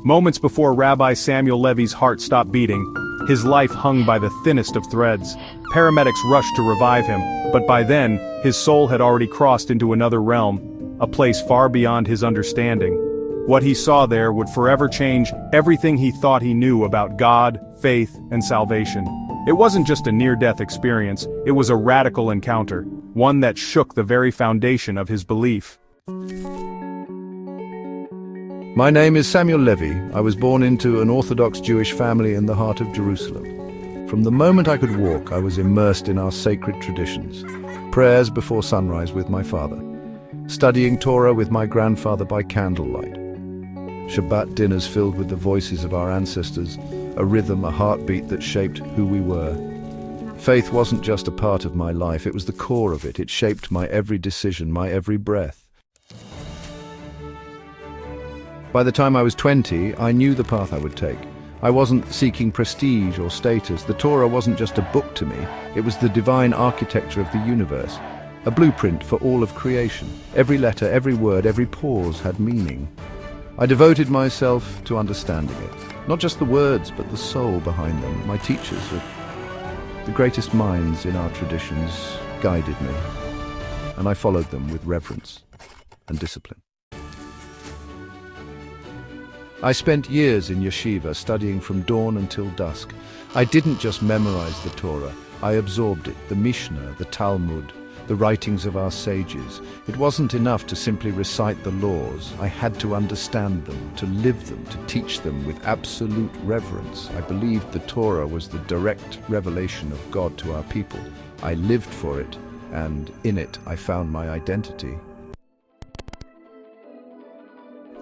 Moments before Rabbi Samuel Levy's heart stopped beating, his life hung by the thinnest of threads. Paramedics rushed to revive him, but by then, his soul had already crossed into another realm, a place far beyond his understanding. What he saw there would forever change everything he thought he knew about God, faith, and salvation. It wasn't just a near-death experience, it was a radical encounter, one that shook the very foundation of his belief. My name is Samuel Levy. I was born into an Orthodox Jewish family in the heart of Jerusalem. From the moment I could walk, I was immersed in our sacred traditions. Prayers before sunrise with my father. Studying Torah with my grandfather by candlelight. Shabbat dinners filled with the voices of our ancestors, a rhythm, a heartbeat that shaped who we were. Faith wasn't just a part of my life, it was the core of it. It shaped my every decision, my every breath. By the time I was 20, I knew the path I would take. I wasn't seeking prestige or status. The Torah wasn't just a book to me, it was the divine architecture of the universe, a blueprint for all of creation. Every letter, every word, every pause had meaning. I devoted myself to understanding it. Not just the words, but the soul behind them. My teachers, the greatest minds in our traditions, guided me, and I followed them with reverence and discipline. I spent years in yeshiva studying from dawn until dusk. I didn't just memorize the Torah, I absorbed it, the Mishnah, the Talmud, the writings of our sages. It wasn't enough to simply recite the laws. I had to understand them, to live them, to teach them with absolute reverence. I believed the Torah was the direct revelation of God to our people. I lived for it, and in it I found my identity.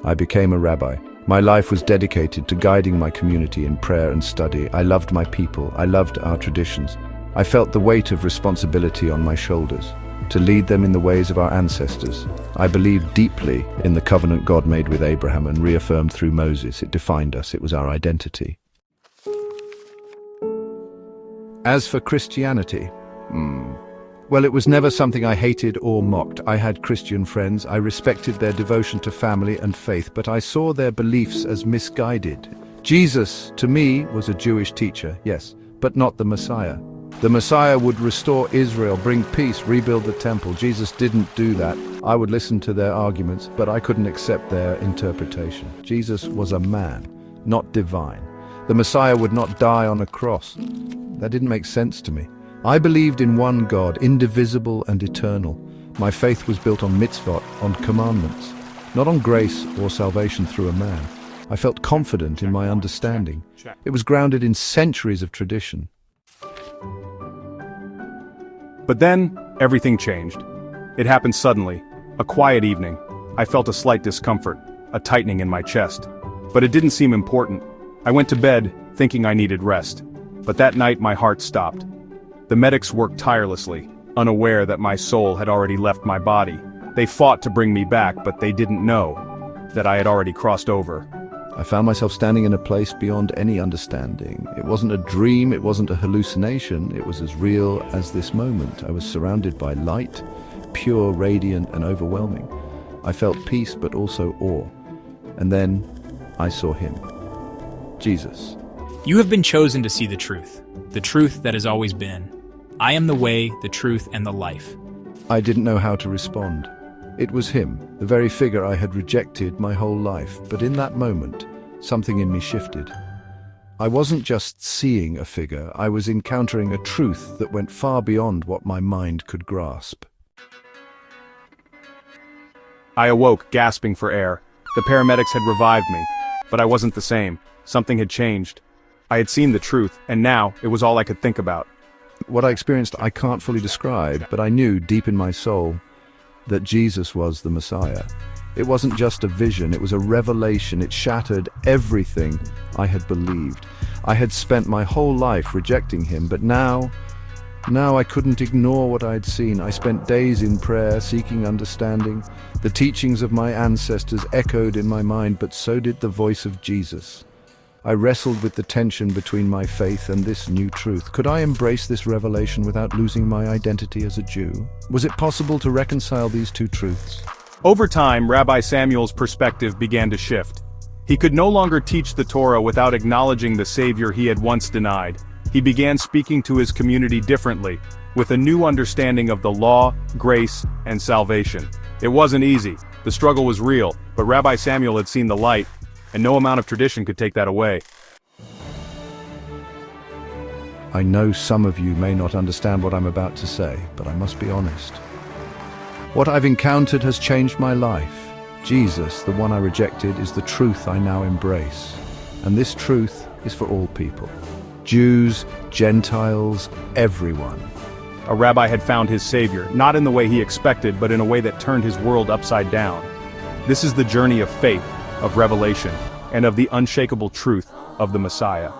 I became a rabbi. My life was dedicated to guiding my community in prayer and study. I loved my people. I loved our traditions. I felt the weight of responsibility on my shoulders, to lead them in the ways of our ancestors. I believed deeply in the covenant God made with Abraham and reaffirmed through Moses. It defined us. It was our identity. As for Christianity, well, it was never something I hated or mocked. I had Christian friends. I respected their devotion to family and faith, but I saw their beliefs as misguided. Jesus, to me, was a Jewish teacher, yes, but not the Messiah. The Messiah would restore Israel, bring peace, rebuild the temple. Jesus didn't do that. I would listen to their arguments, but I couldn't accept their interpretation. Jesus was a man, not divine. The Messiah would not die on a cross. That didn't make sense to me. I believed in one God, indivisible and eternal. My faith was built on mitzvot, on commandments, not on grace or salvation through a man. I felt confident in my understanding. It was grounded in centuries of tradition. But then, everything changed. It happened suddenly. A quiet evening. I felt a slight discomfort, a tightening in my chest. But it didn't seem important. I went to bed, thinking I needed rest. But that night my heart stopped. The medics worked tirelessly, unaware that my soul had already left my body. They fought to bring me back, but they didn't know that I had already crossed over. I found myself standing in a place beyond any understanding. It wasn't a dream, it wasn't a hallucination, it was as real as this moment. I was surrounded by light, pure, radiant, and overwhelming. I felt peace, but also awe. And then I saw him, Jesus. You have been chosen to see the truth that has always been. I am the way, the truth, and the life. I didn't know how to respond. It was him, the very figure I had rejected my whole life. But in that moment, something in me shifted. I wasn't just seeing a figure, I was encountering a truth that went far beyond what my mind could grasp. I awoke, gasping for air. The paramedics had revived me, but I wasn't the same. Something had changed. I had seen the truth, and now it was all I could think about. What I experienced I can't fully describe, but I knew deep in my soul that Jesus was the Messiah. It wasn't just a vision, it was a revelation. It shattered everything I had believed. I had spent my whole life rejecting him, but now I couldn't ignore what I had seen. I spent days in prayer, seeking understanding. The teachings of my ancestors echoed in my mind, but so did the voice of Jesus. I wrestled with the tension between my faith and this new truth. Could I embrace this revelation without losing my identity as a Jew? Was it possible to reconcile these two truths? Over time, Rabbi Samuel's perspective began to shift. He could no longer teach the Torah without acknowledging the Savior he had once denied. He began speaking to his community differently, with a new understanding of the law, grace, and salvation. It wasn't easy, the struggle was real, but Rabbi Samuel had seen the light, and no amount of tradition could take that away. I know some of you may not understand what I'm about to say, but I must be honest. What I've encountered has changed my life. Jesus, the one I rejected, is the truth I now embrace. And this truth is for all people. Jews, Gentiles, everyone. A rabbi had found his Savior, not in the way he expected, but in a way that turned his world upside down. This is the journey of faith, of revelation, and of the unshakable truth of the Messiah.